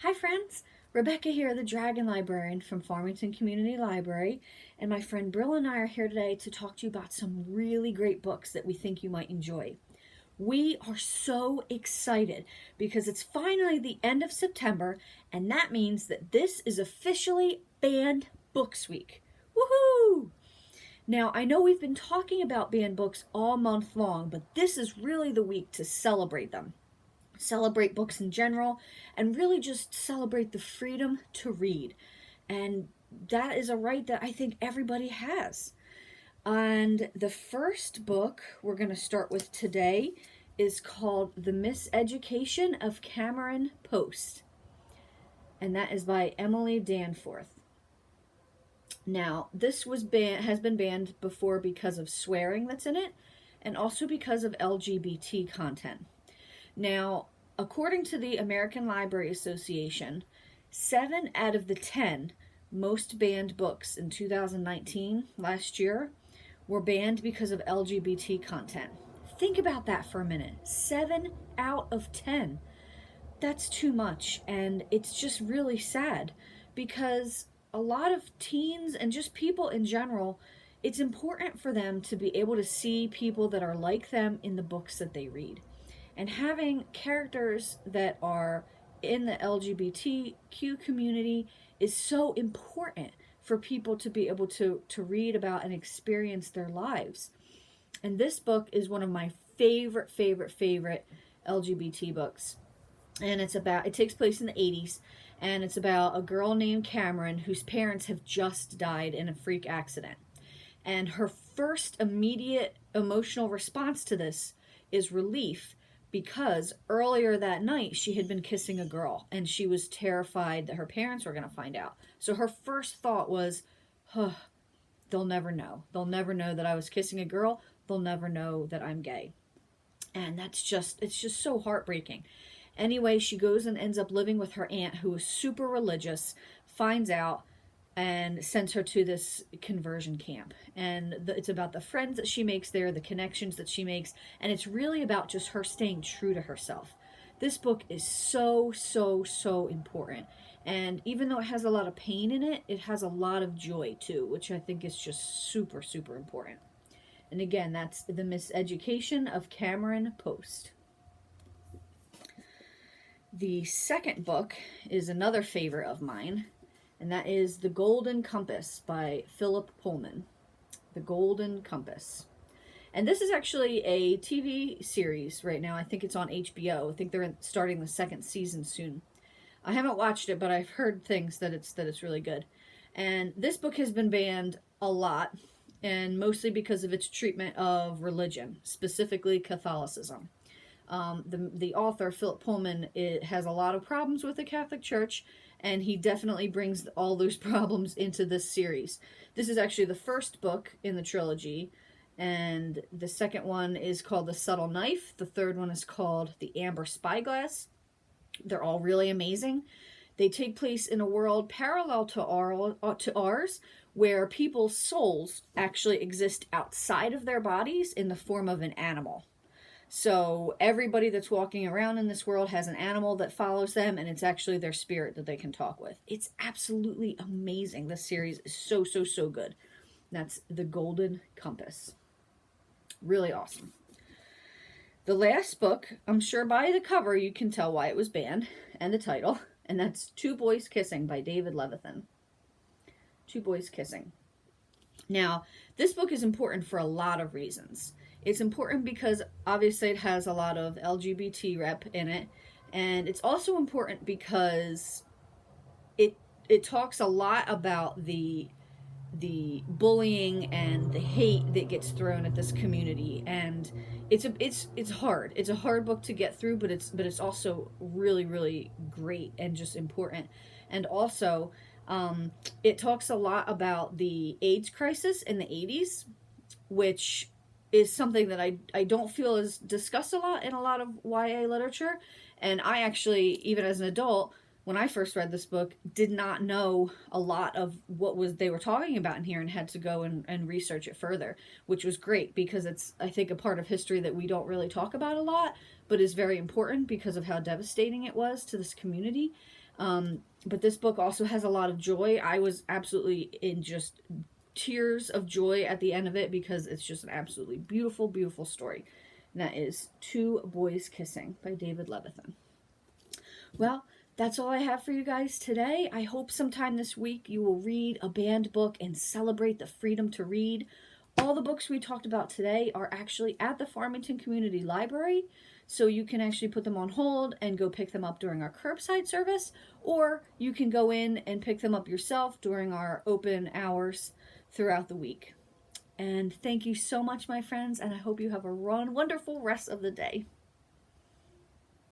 Hi friends, Rebecca here, the Dragon Librarian from Farmington Community Library, and my friend Brill and I are here today to talk to you about some really great books that we think you might enjoy. We are so excited because it's finally the end of September, and that means that this is officially Banned Books Week. Woohoo! Now, I know we've been talking about banned books all month long, but this is really the week to celebrate them, celebrate books in general, and really just celebrate the freedom to read. And that is a right that I think everybody has. And the first book we're going to start with today is called The Miseducation of Cameron Post. And that is by Emily Danforth. Now, this has been banned before because of swearing that's in it, and also because of LGBT content. Now, according to the American Library Association, 7 out of the 10 most banned books in 2019, last year, were banned because of LGBT content. Think about that for a minute. 7 out of 10. That's too much, and it's just really sad because a lot of teens and just people in general, it's important for them to be able to see people that are like them in the books that they read. And having characters that are in the LGBTQ community is so important for people to be able to read about and experience their lives. And this book is one of my favorite LGBT books. And it takes place in the 80s, and it's about a girl named Cameron whose parents have just died in a freak accident. And her first immediate emotional response to this is relief, because earlier that night she had been kissing a girl and she was terrified that her parents were going to find out. So her first thought was, huh, they'll never know. They'll never know that I was kissing a girl. They'll never know that I'm gay. And it's just so heartbreaking. Anyway, she goes and ends up living with her aunt, who is super religious, finds out, and sends her to this conversion camp. And it's about the friends that she makes there, the connections that she makes, and it's really about just her staying true to herself. This book is so important. And even though it has a lot of pain in it, it has a lot of joy too, which I think is just super important. And again, that's The Miseducation of Cameron Post. The second book is another favorite of mine, and that is The Golden Compass by Philip Pullman. The Golden Compass. And this is actually a TV series right now. I think it's on HBO. I think they're starting the second season soon. I haven't watched it, but I've heard things that it's really good. And this book has been banned a lot, and mostly because of its treatment of religion, specifically Catholicism. The author, Philip Pullman, has a lot of problems with the Catholic Church, and he definitely brings all those problems into this series. This is actually the first book in the trilogy, and the second one is called The Subtle Knife. The third one is called The Amber Spyglass. They're all really amazing. They take place in a world parallel to ours, where people's souls actually exist outside of their bodies in the form of an animal. So everybody that's walking around in this world has an animal that follows them, and it's actually their spirit that they can talk with. It's absolutely amazing. This series is so good. That's The Golden Compass. Really awesome. The last book, I'm sure by the cover you can tell why it was banned, and the title, and that's Two Boys Kissing by David Levithan. Two Boys Kissing. Now, this book is important for a lot of reasons. It's important because obviously it has a lot of LGBT rep in it, and it's also important because it talks a lot about the bullying and the hate that gets thrown at this community, and it's hard. It's a hard book to get through, but it's also really great and just important. And also, it talks a lot about the AIDS crisis in the 80s, which is something that I don't feel is discussed a lot in a lot of YA literature. And I actually, even as an adult, when I first read this book, did not know a lot of what they were talking about in here, and had to go and research it further, which was great because it's, I think, a part of history that we don't really talk about a lot, but is very important because of how devastating it was to this community. But this book also has a lot of joy. I was absolutely in just tears of joy at the end of it because it's just an absolutely beautiful, beautiful story. And that is Two Boys Kissing by David Levithan. Well, that's all I have for you guys today. I hope sometime this week you will read a banned book and celebrate the freedom to read. All the books we talked about today are actually at the Farmington Community Library, so you can actually put them on hold and go pick them up during our curbside service, or you can go in and pick them up yourself during our open hours throughout the week. And thank you so much, my friends, and I hope you have a wonderful rest of the day.